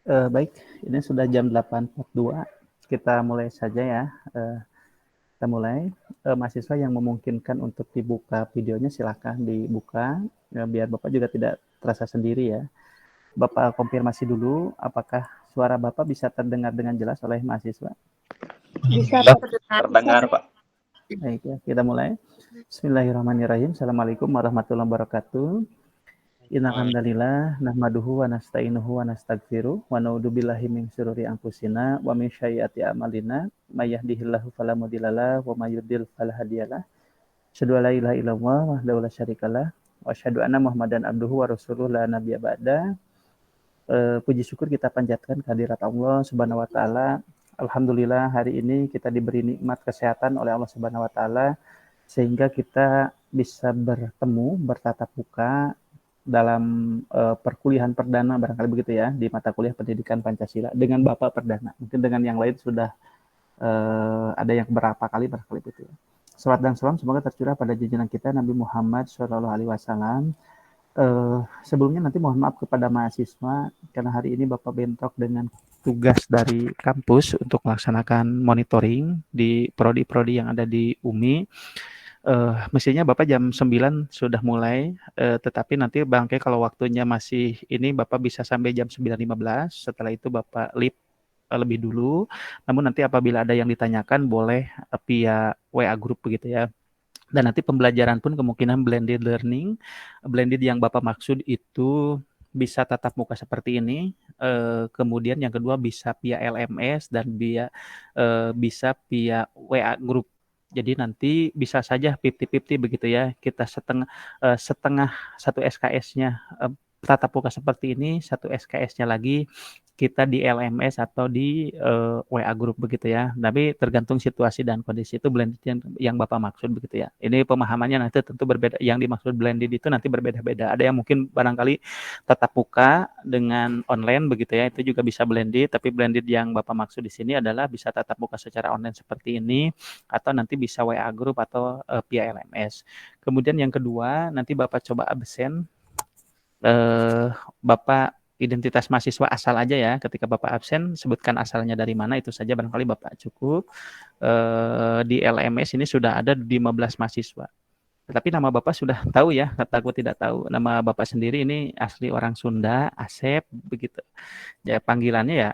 Baik, ini sudah jam 8.42. Kita mulai saja ya. Kita mulai. Mahasiswa yang memungkinkan untuk dibuka videonya silahkan dibuka, biar Bapak juga tidak terasa sendiri ya. Bapak konfirmasi dulu apakah suara Bapak bisa terdengar dengan jelas oleh mahasiswa. Bisa terdengar, Pak. Baik ya, kita mulai. Bismillahirrahmanirrahim. Assalamualaikum warahmatullahi wabarakatuh. Innal hamdalillah nahmaduhu wa nasta'inuhu wa nastaghfiruh wa na'udzubillahi min syururi anfusina wa min sayyiati a'malina may yahdihillahu fala mudhillalah wa may yudhlil fala hadiyalah. Asyhadu an la ilaha illallah wahdahu la syarikalah wa asyhadu anna Muhammadan abduhu wa rasuluh la nabiyya ba'da. Puji syukur kita panjatkan kehadirat Allah Subhanahu wa taala. Alhamdulillah hari ini kita diberi nikmat kesehatan oleh Allah Subhanahu wa taala sehingga kita bisa bertemu bertatap muka dalam perkuliahan perdana barangkali begitu ya di mata kuliah pendidikan Pancasila dengan Bapak perdana. Mungkin dengan yang lain sudah ada yang berapa kali barangkali begitu ya. Salawat dan salam semoga tercurah pada junjungan kita Nabi Muhammad SAW. Sebelumnya nanti mohon maaf kepada mahasiswa karena hari ini Bapak bentrok dengan tugas dari kampus untuk melaksanakan monitoring di prodi-prodi yang ada di UMI. Mestinya Bapak jam 9 sudah mulai, tetapi nanti bangke kalau waktunya masih ini Bapak bisa sampai jam 9.15, setelah itu Bapak leave lebih dulu, namun nanti apabila ada yang ditanyakan boleh via WA group begitu ya. Dan nanti pembelajaran pun kemungkinan blended learning, blended yang Bapak maksud itu bisa tatap muka seperti ini, kemudian yang kedua bisa via LMS dan bisa via WA group. Jadi nanti bisa saja 50-50 begitu ya, kita setengah satu SKS-nya tatap muka seperti ini, satu SKS-nya lagi kita di LMS atau di WA group begitu ya. Tapi tergantung situasi dan kondisi itu blended yang Bapak maksud begitu ya. Ini pemahamannya nanti tentu berbeda. Yang dimaksud blended itu nanti berbeda-beda. Ada yang mungkin barangkali tatap muka dengan online begitu ya. Itu juga bisa blended, tapi blended yang Bapak maksud di sini adalah bisa tatap muka secara online seperti ini atau nanti bisa WA group atau via LMS. Kemudian yang kedua, nanti Bapak coba absen Bapak identitas mahasiswa asal aja ya. Ketika Bapak absen, sebutkan asalnya dari mana, itu saja barangkali Bapak cukup. Di LMS ini sudah ada 15 mahasiswa. Tetapi nama Bapak sudah tahu ya, kataku tidak tahu. Nama Bapak sendiri ini asli orang Sunda, Asep, begitu. Ya, panggilannya ya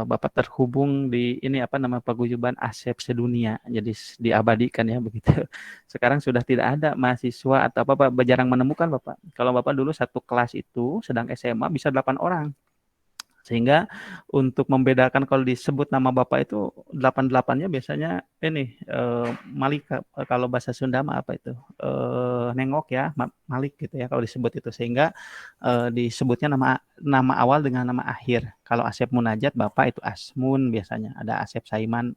Bapak terhubung di ini apa nama paguyuban Asep Sedunia, jadi diabadikan ya begitu. Sekarang sudah tidak ada mahasiswa atau apa, Pak, jarang menemukan Bapak. Kalau Bapak dulu satu kelas itu sedang SMA bisa 8 orang. Sehingga untuk membedakan kalau disebut nama Bapak itu 88-nya biasanya ini Malik, kalau bahasa Sunda mah apa itu? Nengok ya, Malik gitu ya kalau disebut itu. Sehingga disebutnya nama awal dengan nama akhir. Kalau Asep Munajat Bapak itu Asmun biasanya. Ada Asep Saiman,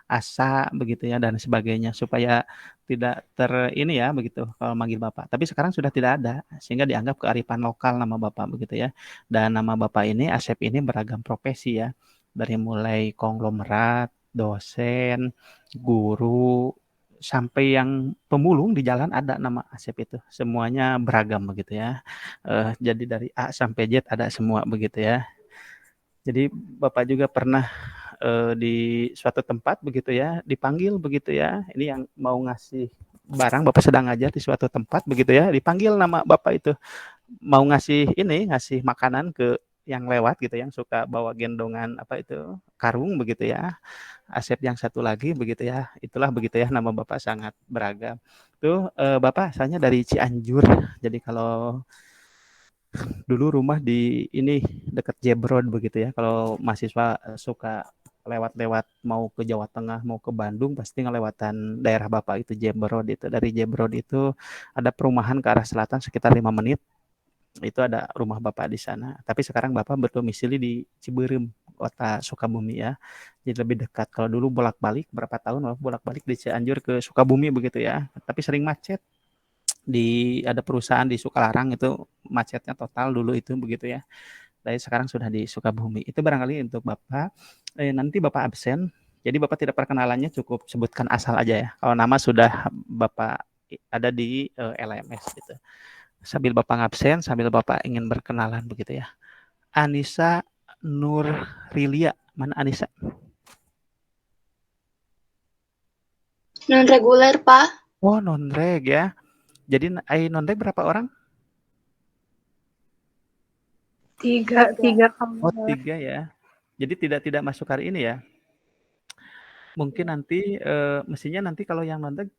Asa begitu ya dan sebagainya supaya tidak ini ya begitu kalau manggil Bapak. Tapi sekarang sudah tidak ada sehingga dianggap kearifan lokal nama Bapak begitu ya. Dan nama Bapak ini, Asep ini beragam profesi ya. Dari mulai konglomerat, dosen, guru, sampai yang pemulung di jalan ada nama Asep itu. Semuanya beragam begitu ya. Jadi dari A sampai Z ada semua begitu ya. Jadi Bapak juga pernah di suatu tempat begitu ya, dipanggil begitu ya. Ini yang mau ngasih barang, Bapak sedang ngajar di suatu tempat begitu ya, dipanggil nama Bapak itu mau ngasih makanan ke yang lewat gitu, yang suka bawa gendongan apa itu karung begitu ya. Asep yang satu lagi begitu ya. Itulah begitu ya, nama Bapak sangat beragam. Tuh Bapak asalnya dari Cianjur. Jadi kalau dulu rumah di ini dekat Jebrod begitu ya. Kalau mahasiswa suka lewat-lewat mau ke Jawa Tengah, mau ke Bandung, pasti ngelewatan daerah Bapak itu Jebrod itu. Dari Jebrod itu ada perumahan ke arah selatan sekitar 5 menit. Itu ada rumah Bapak di sana. Tapi sekarang Bapak berdomisili di Ciberem, kota Sukabumi ya. Jadi lebih dekat. Kalau dulu bolak-balik berapa tahun bolak-balik di Cianjur ke Sukabumi begitu ya. Tapi sering macet. Ada perusahaan di Sukalarang itu macetnya total dulu itu begitu ya. Tapi sekarang sudah di Sukabumi. Itu barangkali untuk Bapak. Nanti Bapak absen. Jadi Bapak tidak perkenalannya, cukup sebutkan asal aja ya. Kalau nama sudah Bapak ada di LMS gitu. Sambil Bapak ngabsen, sambil Bapak ingin berkenalan begitu ya. Anissa Nurrilia. Mana Anissa? Non reguler, Pak. Oh, non-reg ya. Jadi non-reg berapa orang? Tiga Oh, 3 ya. Jadi tidak masuk hari ini ya. Mungkin nanti mestinya nanti kalau yang non-reg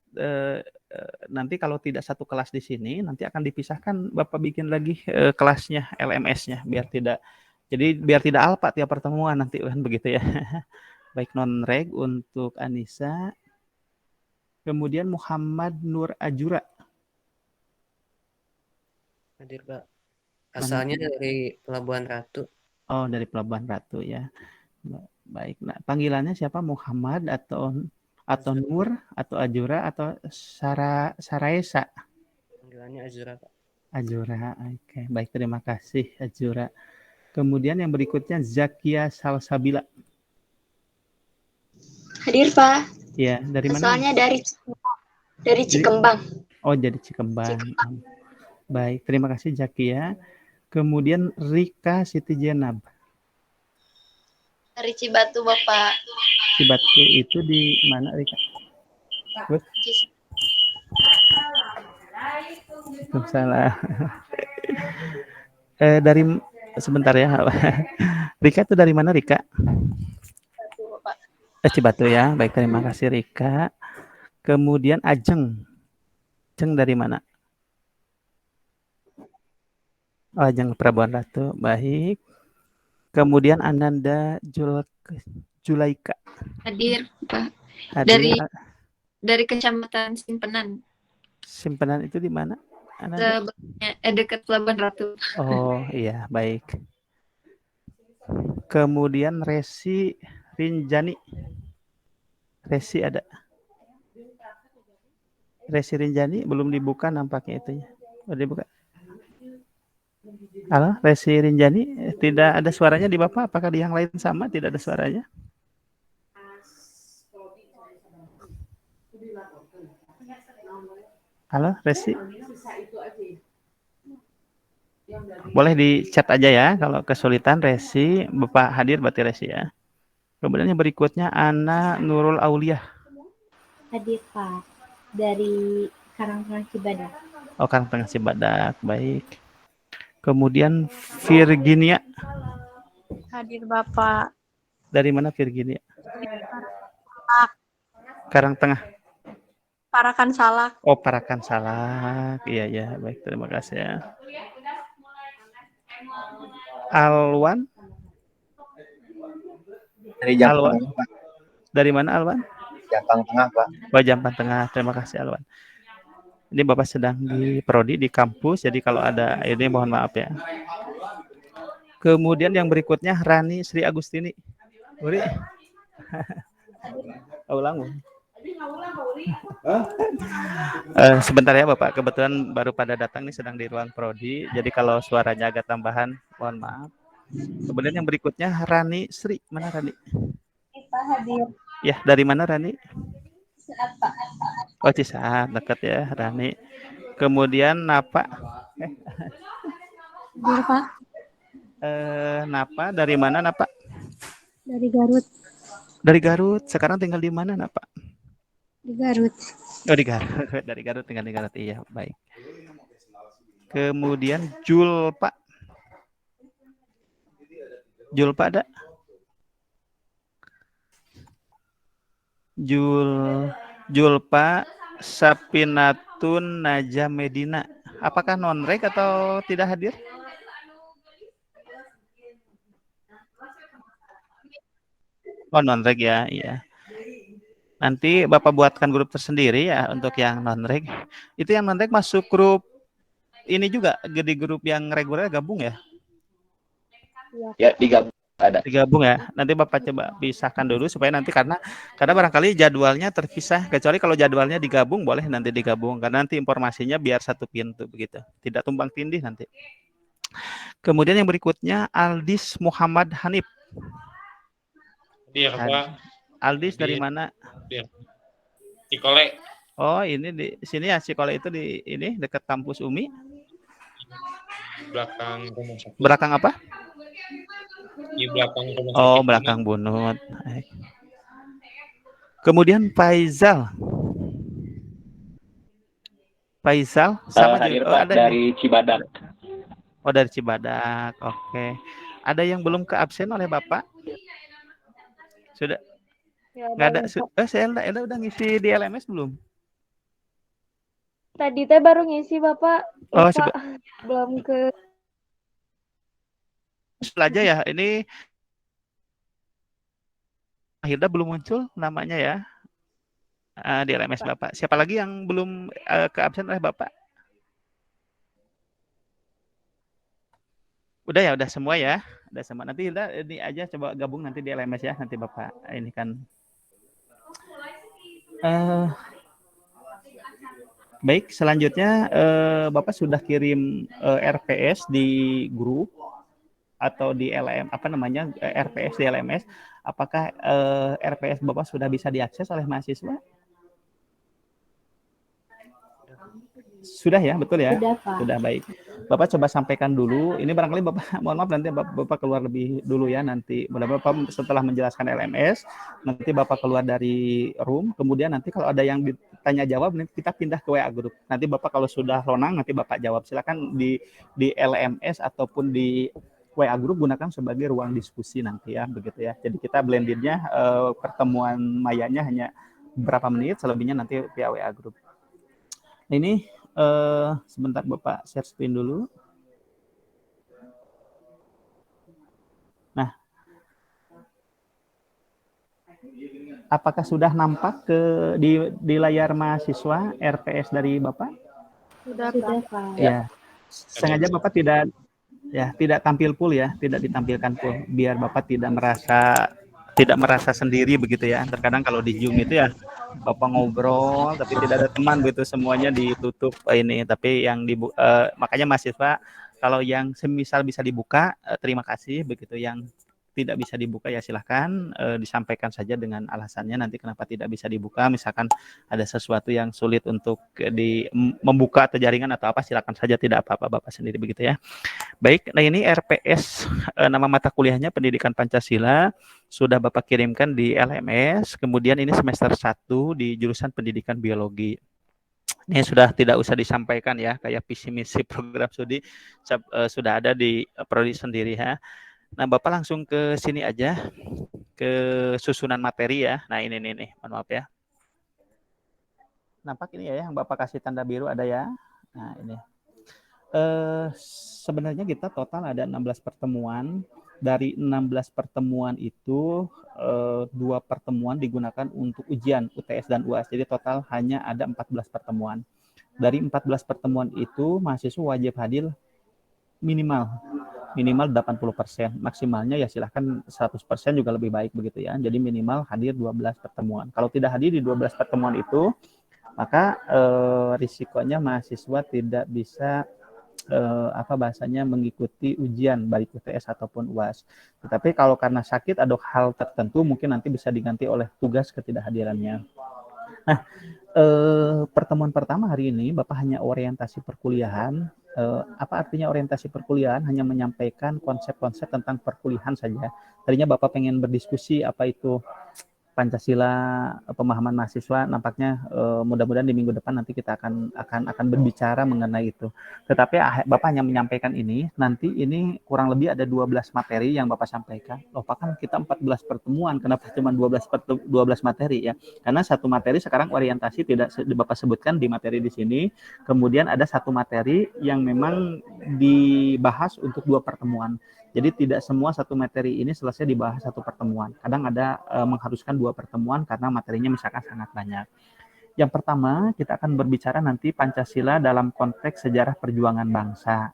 nanti kalau tidak satu kelas di sini nanti akan dipisahkan Bapak bikin lagi kelasnya LMS-nya biar tidak alpa tiap pertemuan nanti kan begitu ya. Baik non-reg untuk Anissa. Kemudian Muhammad Nur Ajura. Hadir, Pak. Asalnya dari Pelabuhan Ratu. Oh, dari Pelabuhan Ratu ya. Baik. Nah, panggilannya siapa? Muhammad atau Nur atau Ajura atau Saraesa? Panggilannya Azura, Pak. Ajura. Oke, baik, terima kasih Ajura. Kemudian yang berikutnya Zakia Salsabila. Hadir, Pak. Ya, dari mana? Asalnya dari Cikembang. Oh, jadi Cikembang. Baik, terima kasih Zakia. Kemudian Rika Siti Jenab. Dari Cibatu, Bapak. Cibatu itu di mana, Rika? Salah. Dari sebentar ya. Rika itu dari mana, Rika? Cibatu, Bapak. Cibatu ya. Baik, terima kasih Rika. Kemudian Ajeng. Ajeng dari mana? Oh, Ajeng Pelabuhan Ratu. Baik. Kemudian Ananda Julaika. Hadir, Pak. Hadir. Dari Kecamatan Simpenan. Simpenan itu di mana? Dekat Pelabuhan Ratu. Oh iya, baik. Kemudian Resi Rinjani. Resi ada. Resi Rinjani belum dibuka nampaknya itu ya. Udah dibuka. Halo, Resi Rinjani, tidak ada suaranya di Bapak? Apakah di yang lain sama? Tidak ada suaranya? Halo, Resi. Boleh di chat aja ya kalau kesulitan Resi. Bapak hadir berarti Resi ya. Kemudian yang berikutnya Ana Nurul Auliah. Hadir, Pak. Dari Karangtengah Cibadak. Oh, Karangtengah Cibadak. Baik. Kemudian Virginia. Hadir, Bapak. Dari mana Virginia? Karangtengah. Parakan Salak. Oh, Parakan Salak. Iya, ya. Baik, terima kasih ya. Alwan. Dari Jampang, Pak. Dari mana Alwan? Jampang Tengah, Pak. Oh, Jampang Tengah. Terima kasih Alwan. Ini Bapak sedang di prodi di kampus, jadi kalau ada ini mohon maaf ya. Kemudian yang berikutnya Rani Sri Agustini. Uri. Ulang. Sebentar ya Bapak, kebetulan baru pada datang nih, sedang di ruang prodi, jadi kalau suaranya agak tambahan, mohon maaf. Kemudian yang berikutnya Rani Sri, mana Rani? Pak hadir. Ya, dari mana Rani? Saat, Pak. Oh, Cisaat, dekat ya Rani. Kemudian Napa? Hadir, Pak. Napa, dari mana Napa? Dari Garut. Dari Garut, sekarang tinggal di mana Napa? Di Garut. Oh, di Garut. Dari Garut tinggal di Garut, iya, baik. Kemudian Julpa. Julpa ada? Julpa Sapinatun Naja Medina. Apakah non-reg atau tidak hadir? Oh, non-reg ya, iya. Nanti Bapak buatkan grup tersendiri ya untuk yang non-reg. Itu yang non-reg masuk grup ini juga, di grup yang reguler gabung ya? Ya, digabung. Ada. Digabung ya. Nanti Bapak coba pisahkan dulu supaya nanti karena barangkali jadwalnya terpisah. Kecuali kalau jadwalnya digabung boleh nanti digabung karena nanti informasinya biar satu pintu begitu. Tidak tumpang tindih nanti. Kemudian yang berikutnya Aldis Muhammad Hanif. Hadir, Pak. Aldis dari mana? Cikole. Oh, ini di sini ya, Cikole itu di ini dekat kampus UMI. Belakang rumah sakit. Belakang apa? Di belakang rumah Oh, sakit belakang Bunut. Baik. Kemudian Faizal. Faizal sama Hadir juga. Oh, Pak ada nih. dari Cibadak. Oh, dari Cibadak. Oke. Ada yang belum ke absen oleh Bapak? Sudah? Ya, Nggak ada. belum, Pak. Si Elda udah ngisi di LMS belum? Tadi teh baru ngisi Bapak. Oh, Lupa. Belum ke aja ya. Ini Hilda belum muncul namanya ya di LMS Bapak. Siapa lagi yang belum ke absen oleh Bapak? Udah ya, udah semua ya. Udah semua. Nanti Hilda ini aja coba gabung nanti di LMS ya. Nanti Bapak ini kan. Baik, selanjutnya Bapak sudah kirim RPS di grup atau di LM apa namanya RPS di LMS. Apakah RPS Bapak sudah bisa diakses oleh mahasiswa? Sudah ya, betul ya? Sudah, Pak. Sudah, baik. Bapak coba sampaikan dulu. Ini barangkali Bapak, mohon maaf nanti Bapak keluar lebih dulu ya. Nanti Bapak setelah menjelaskan LMS, nanti Bapak keluar dari room. Kemudian nanti kalau ada yang ditanya jawab, nanti kita pindah ke WA Group. Nanti Bapak kalau sudah lonang, nanti Bapak jawab. Silakan di LMS ataupun di WA Group gunakan sebagai ruang diskusi nanti ya, begitu ya. Jadi kita blendednya pertemuan mayanya hanya berapa menit, selebihnya nanti via WA Group. Ini sebentar Bapak share screen dulu. Nah, apakah sudah nampak di layar mahasiswa RPS dari Bapak? Sudah, Pak. Ya. Sengaja Bapak tidak tampil full ya, tidak ditampilkan full biar Bapak tidak merasa sendiri begitu ya. Terkadang kalau di Zoom itu ya Bapak ngobrol tapi tidak ada teman begitu, semuanya ditutup ini. Tapi yang makanya mahasiswa kalau yang semisal bisa dibuka terima kasih, begitu yang tidak bisa dibuka ya silahkan disampaikan saja dengan alasannya nanti kenapa tidak bisa dibuka. Misalkan ada sesuatu yang sulit untuk membuka atau jaringan atau apa, silakan saja, tidak apa-apa Bapak sendiri begitu ya. Baik, nah ini RPS nama mata kuliahnya Pendidikan Pancasila sudah Bapak kirimkan di LMS. Kemudian ini semester 1 di jurusan Pendidikan Biologi. Ini sudah tidak usah disampaikan ya, kayak visi misi program studi sudah ada di prodi sendiri ya. Nah, Bapak langsung ke sini aja, ke susunan materi ya. Nah, ini nih, mohon maaf ya. Nampak ini ya, yang Bapak kasih tanda biru ada ya. Nah, ini. Sebenarnya kita total ada 16 pertemuan. Dari 16 pertemuan itu 2 pertemuan digunakan untuk ujian UTS dan UAS. Jadi total hanya ada 14 pertemuan. Dari 14 pertemuan itu mahasiswa wajib hadir minimal 80%, maksimalnya ya silahkan 100% juga lebih baik begitu ya. Jadi minimal hadir 12 pertemuan. Kalau tidak hadir di 12 pertemuan itu, maka risikonya mahasiswa tidak bisa mengikuti ujian baik UTS ataupun UAS. Tetapi kalau karena sakit atau hal tertentu mungkin nanti bisa diganti oleh tugas ketidakhadirannya. Nah, pertemuan pertama hari ini Bapak hanya orientasi perkuliahan. Apa artinya orientasi perkuliahan? Hanya menyampaikan konsep-konsep tentang perkuliahan saja. Tadinya Bapak pengen berdiskusi apa itu Pancasila, pemahaman mahasiswa. Nampaknya mudah-mudahan di minggu depan nanti kita akan berbicara mengenai itu. Tetapi Bapak hanya menyampaikan ini. Nanti ini kurang lebih ada 12 materi yang Bapak sampaikan. Loh, Pak, kan kita 14 pertemuan, kenapa cuma 12 materi ya? Karena satu materi sekarang orientasi tidak Bapak sebutkan di materi di sini. Kemudian ada satu materi yang memang dibahas untuk 2 pertemuan. Jadi tidak semua satu materi ini selesai dibahas satu pertemuan. Kadang ada mengharuskan 2 pertemuan karena materinya misalkan sangat banyak. Yang pertama, kita akan berbicara nanti Pancasila dalam konteks sejarah perjuangan bangsa.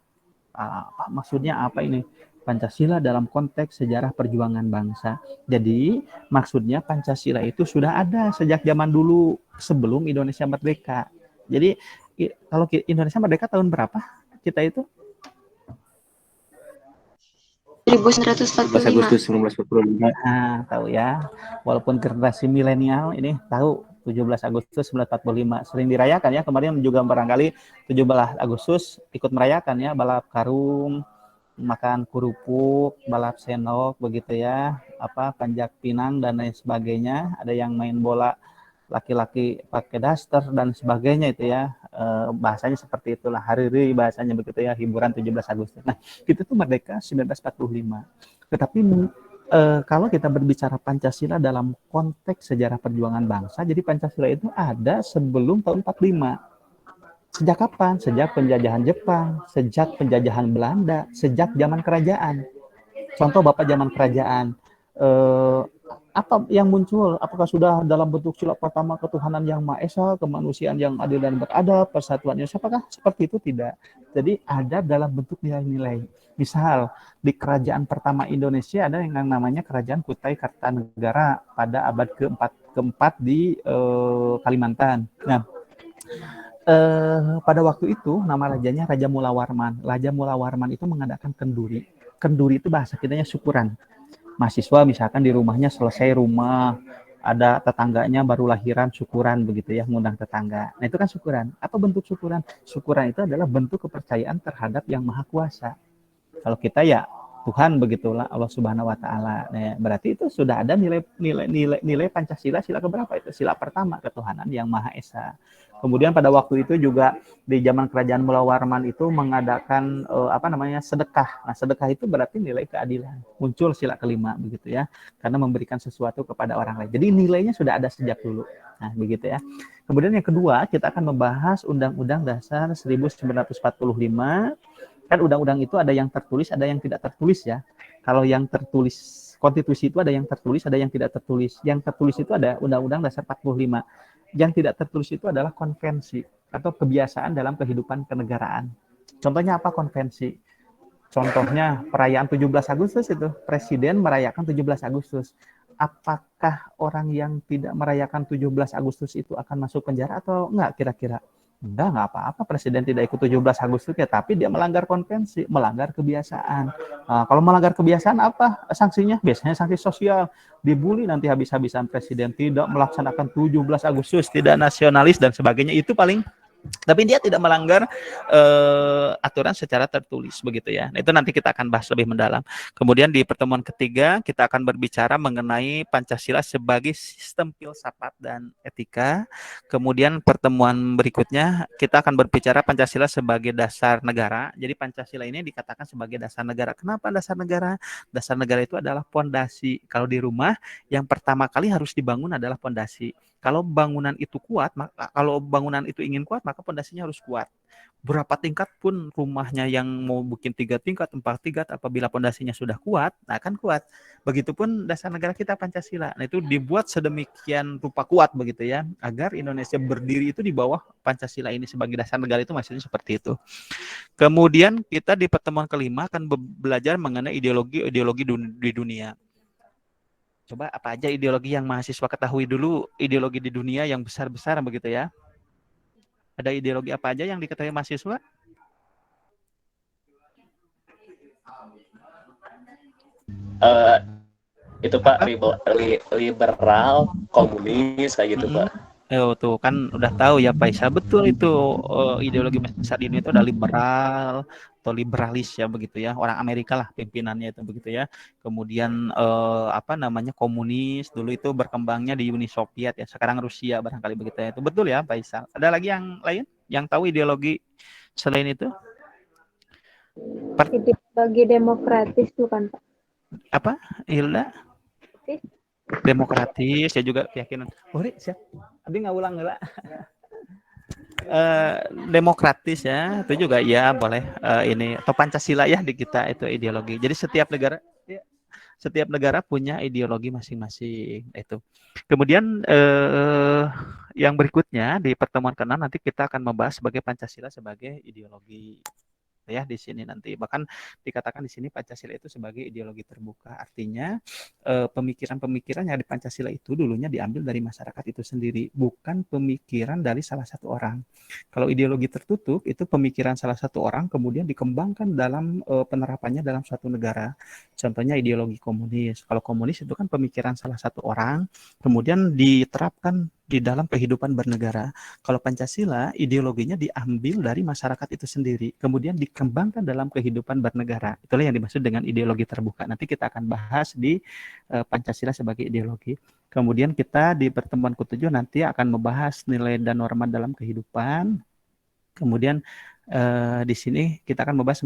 Maksudnya apa ini? Pancasila dalam konteks sejarah perjuangan bangsa. Jadi, maksudnya Pancasila itu sudah ada sejak zaman dulu sebelum Indonesia merdeka. Jadi, kalau Indonesia merdeka tahun berapa? Kita itu 1945. Agustus 1945. Nah, tahu ya. Walaupun generasi milenial ini tahu 17 Agustus 1945 sering dirayakan ya. Kemarin juga barangkali 17 Agustus ikut merayakan ya balap karung, makan kerupuk, balap sendok begitu ya, panjat pinang dan lain sebagainya. Ada yang main bola laki-laki pakai daster dan sebagainya itu ya. Bahasanya seperti itulah, hari raya bahasanya begitu ya, hiburan 17 Agustus. Nah, itu tuh merdeka 1945. Tetapi kalau kita berbicara Pancasila dalam konteks sejarah perjuangan bangsa, jadi Pancasila itu ada sebelum tahun 45. Sejak kapan? Sejak penjajahan Jepang, sejak penjajahan Belanda, sejak zaman kerajaan. Contoh Bapak zaman kerajaan, apa yang muncul? Apakah sudah dalam bentuk sila pertama ketuhanan yang Maha Esa, kemanusiaan yang adil dan beradab, persatuan Indonesia? Apakah seperti itu? Tidak. Jadi ada dalam bentuk nilai-nilai. Misal di kerajaan pertama Indonesia ada yang namanya Kerajaan Kutai Kartanegara pada abad keempat di Kalimantan. Nah, pada waktu itu nama rajanya Raja Mula Warman. Raja Mula Warman itu mengadakan kenduri. Kenduri itu bahasa kitanya syukuran. Mahasiswa misalkan di rumahnya selesai rumah, ada tetangganya baru lahiran, syukuran begitu ya, ngundang tetangga. Nah itu kan syukuran. Apa bentuk syukuran? Syukuran itu adalah bentuk kepercayaan terhadap yang maha kuasa. Kalau kita ya Tuhan begitulah, Allah Subhanahu wa taala. Nah, berarti itu sudah ada nilai Pancasila, sila keberapa itu? Sila pertama, ketuhanan yang Maha Esa. Kemudian pada waktu itu juga di zaman kerajaan Mula Warman itu mengadakan sedekah. Nah, sedekah itu berarti nilai keadilan. Muncul sila kelima begitu ya. Karena memberikan sesuatu kepada orang lain. Jadi nilainya sudah ada sejak dulu. Nah, begitu ya. Kemudian yang kedua, kita akan membahas Undang-Undang Dasar 1945. Kan undang-undang itu ada yang tertulis, ada yang tidak tertulis ya. Kalau yang tertulis, konstitusi itu ada yang tertulis, ada yang tidak tertulis. Yang tertulis itu ada Undang-Undang Dasar 45. Yang tidak tertulis itu adalah konvensi atau kebiasaan dalam kehidupan kenegaraan. Contohnya apa konvensi? Contohnya perayaan 17 Agustus itu. Presiden merayakan 17 Agustus. Apakah orang yang tidak merayakan 17 Agustus itu akan masuk penjara atau enggak kira-kira? Enggak apa-apa, presiden tidak ikut 17 Agustus ya, tapi dia melanggar konvensi, melanggar kebiasaan. Kalau melanggar kebiasaan apa sanksinya? Biasanya sanksi sosial, dibully nanti habis-habisan presiden, tidak melaksanakan 17 Agustus, tidak nasionalis dan sebagainya. Itu paling, tapi dia tidak melanggar aturan secara tertulis begitu ya. Nah, itu nanti kita akan bahas lebih mendalam. Kemudian di pertemuan ketiga kita akan berbicara mengenai Pancasila sebagai sistem filsafat dan etika. Kemudian pertemuan berikutnya kita akan berbicara Pancasila sebagai dasar negara. Jadi Pancasila ini dikatakan sebagai dasar negara. Kenapa dasar negara? Dasar negara itu adalah fondasi. Kalau di rumah yang pertama kali harus dibangun adalah fondasi. Kalau bangunan itu kuat, kalau bangunan itu ingin kuat, maka fondasinya harus kuat. Berapa tingkat pun rumahnya yang mau bikin 3 tingkat, 4 tingkat, apabila fondasinya sudah kuat, nah akan kuat. Begitupun dasar negara kita Pancasila. Nah itu dibuat sedemikian rupa kuat begitu ya, agar Indonesia berdiri itu di bawah Pancasila ini sebagai dasar negara, itu maksudnya seperti itu. Kemudian kita di pertemuan kelima akan belajar mengenai ideologi di dunia. Coba apa aja ideologi yang mahasiswa ketahui dulu, ideologi di dunia yang besar-besar begitu ya. Ada ideologi apa aja yang diketahui mahasiswa? Itu Pak, liberal, komunis kayak gitu Pak. Tuh kan udah tahu ya Pak Isa, betul itu ideologi besar di dunia itu ada liberal atau liberalis ya begitu ya, orang Amerika lah pimpinannya itu begitu ya. Kemudian komunis dulu itu berkembangnya di Uni Soviet ya, sekarang Rusia barangkali begitu ya. Itu betul ya Pak Isa. Ada lagi yang lain yang tahu ideologi selain itu? Ideologi demokratis tuh kan Pak. Apa Hilda? Demokratis ya juga keyakinan. Siap. Abi ngaulang heula. Demokratis ya, itu juga ya boleh ini atau Pancasila ya di kita itu ideologi. Jadi setiap negara punya ideologi masing-masing itu. Kemudian yang berikutnya di pertemuan ke-6 nanti kita akan membahas sebagai Pancasila sebagai ideologi. Ya di sini nanti bahkan dikatakan di sini Pancasila itu sebagai ideologi terbuka, artinya pemikiran-pemikiran yang di Pancasila itu dulunya diambil dari masyarakat itu sendiri, bukan pemikiran dari salah satu orang. Kalau ideologi tertutup itu pemikiran salah satu orang kemudian dikembangkan dalam penerapannya dalam suatu negara. Contohnya ideologi komunis. Kalau komunis itu kan pemikiran salah satu orang kemudian diterapkan di dalam kehidupan bernegara. Kalau Pancasila, ideologinya diambil dari masyarakat itu sendiri, kemudian dikembangkan dalam kehidupan bernegara. Itulah yang dimaksud dengan ideologi terbuka. Nanti kita akan bahas di Pancasila sebagai ideologi. Kemudian kita di pertemuan ke-7 nanti akan membahas nilai dan norma dalam kehidupan. Kemudian di sini kita akan membahas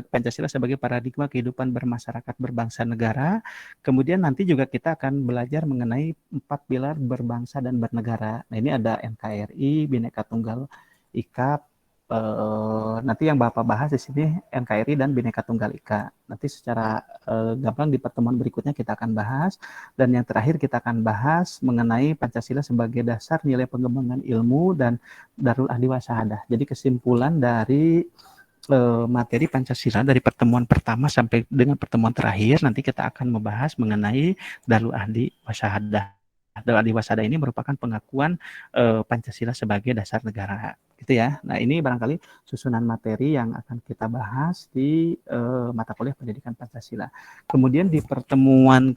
Pancasila sebagai paradigma kehidupan bermasyarakat berbangsa negara. Kemudian nanti juga kita akan belajar mengenai 4 pilar berbangsa dan bernegara. Nah, ini ada NKRI, Bhinneka Tunggal Ika. Nanti yang Bapak bahas di sini NKRI dan Bhinneka Tunggal Ika. Nanti secara gampang di pertemuan berikutnya kita akan bahas. Dan yang terakhir kita akan bahas mengenai Pancasila sebagai dasar nilai pengembangan ilmu dan Darul Ahdi wa Syahadah. Jadi kesimpulan dari materi Pancasila dari pertemuan pertama sampai dengan pertemuan terakhir, nanti kita akan membahas mengenai Darul Ahdi wa Syahadah. Darul Ahdi wa Syahadah ini merupakan pengakuan Pancasila sebagai dasar negara, gitu ya. Nah, ini barangkali susunan materi yang akan kita bahas di mata kuliah pendidikan Pancasila. Kemudian di pertemuan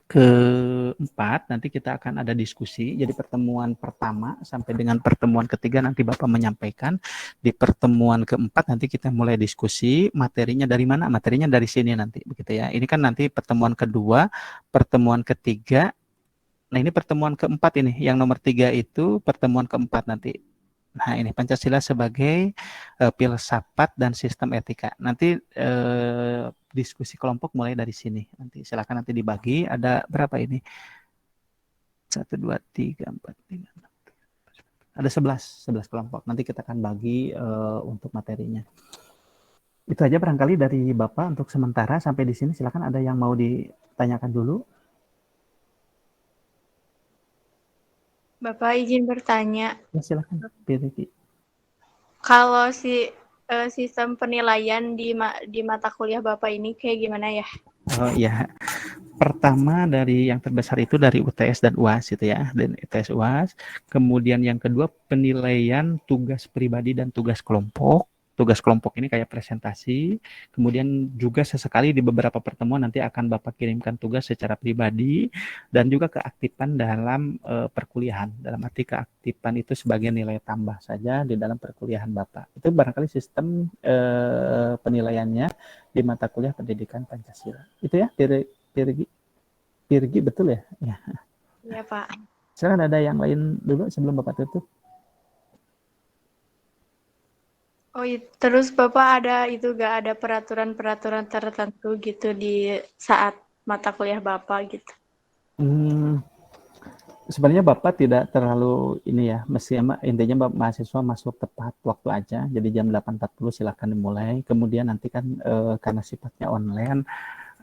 keempat nanti kita akan ada diskusi. Jadi pertemuan pertama sampai dengan pertemuan ketiga nanti Bapak menyampaikan. Di pertemuan keempat nanti kita mulai diskusi. Materinya dari mana? Materinya dari sini nanti, begitu ya. Ini kan nanti pertemuan kedua, pertemuan ketiga. Nah, ini pertemuan keempat ini. Yang nomor 3 itu pertemuan keempat nanti. Nah, ini Pancasila sebagai filsafat dan sistem etika. Nanti diskusi kelompok mulai dari sini. Nanti silakan nanti dibagi. Ada berapa ini? 1, 2, 3, 4, 5, 6. Ada 11 kelompok. Nanti kita akan bagi untuk materinya. Itu aja barangkali dari Bapak untuk sementara sampai di sini. Silakan ada yang mau ditanyakan dulu. Bapak izin bertanya, Ya, silakan. kalau sistem penilaian di mata kuliah Bapak ini kayak gimana ya? Oh iya, pertama dari yang terbesar itu dari UTS dan UAS itu ya, dan UTS UAS. Kemudian yang kedua penilaian tugas pribadi dan tugas kelompok. Tugas kelompok ini kayak presentasi. Kemudian juga sesekali di beberapa pertemuan nanti akan Bapak kirimkan tugas secara pribadi dan juga keaktifan dalam perkuliahan. Dalam arti keaktifan itu sebagai nilai tambah saja di dalam perkuliahan Bapak. Itu barangkali sistem penilaiannya di mata kuliah pendidikan Pancasila. Itu ya, Pirgi betul ya? Ya. Iya, Pak. Silakan ada yang lain dulu sebelum Bapak tutup. Oh, terus Bapak gak ada peraturan-peraturan tertentu gitu di saat mata kuliah Bapak gitu? Sebenarnya Bapak tidak terlalu ini ya, intinya mahasiswa masuk tepat waktu aja, jadi jam 8.40 silakan dimulai. Kemudian nanti kan karena sifatnya online,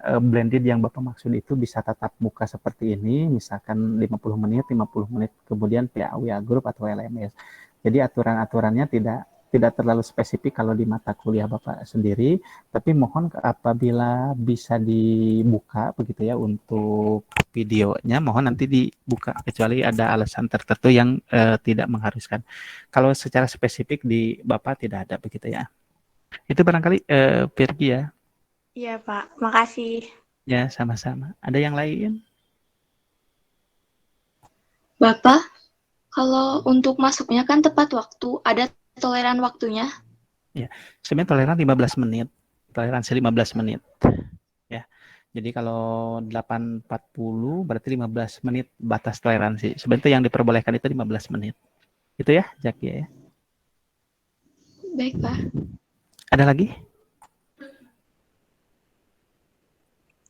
blended yang Bapak maksud itu bisa tatap muka seperti ini, misalkan 50 menit, kemudian via grup atau LMS. Jadi aturan-aturannya tidak terlalu spesifik kalau di mata kuliah Bapak sendiri, tapi mohon apabila bisa dibuka begitu ya untuk videonya, mohon nanti dibuka kecuali ada alasan tertentu yang tidak mengharuskan. Kalau secara spesifik di Bapak tidak ada begitu ya. Itu barangkali Virgi ya. Iya, Pak. Makasih. Ya, sama-sama. Ada yang lain? Bapak, kalau untuk masuknya kan tepat waktu, ada toleran waktunya. Ya, sebenarnya toleran 15 menit. Toleransi 15 menit. Ya. Jadi kalau 8.40 berarti 15 menit batas toleransi. Sebenarnya yang diperbolehkan itu 15 menit. Itu ya, Jaki ya. Baik, Pak. Ada lagi?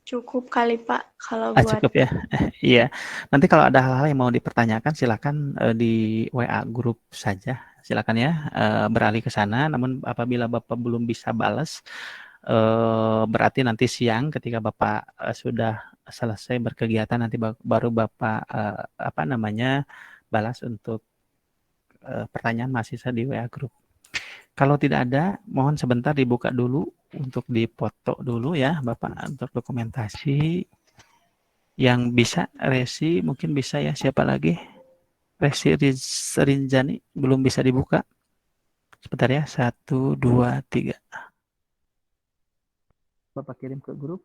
Cukup kali, Pak, kalau buat... Cukup ya. Iya. Nanti kalau ada hal-hal yang mau dipertanyakan silakan di WA grup saja. Silakan ya beralih ke sana. Namun apabila Bapak belum bisa balas, berarti nanti siang ketika Bapak sudah selesai berkegiatan nanti baru Bapak balas untuk pertanyaan mahasiswa di WA grup. Kalau tidak ada, mohon sebentar dibuka dulu untuk dipoto dulu ya Bapak untuk dokumentasi. Yang bisa Resi mungkin bisa ya, siapa lagi? Resi Rinjani belum bisa dibuka. Sebentar ya, 1, 2, 3. Bapak kirim ke grup.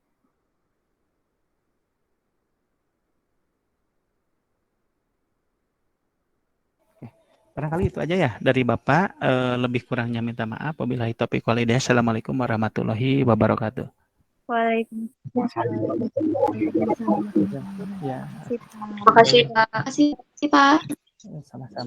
Barangkali itu aja ya dari Bapak. Lebih kurangnya minta maaf. Wabillahi taufiq wal hidayah. Assalamualaikum warahmatullahi wabarakatuh. Waalaikumsalam. Ya, Terima kasih, Pak. sama-sama.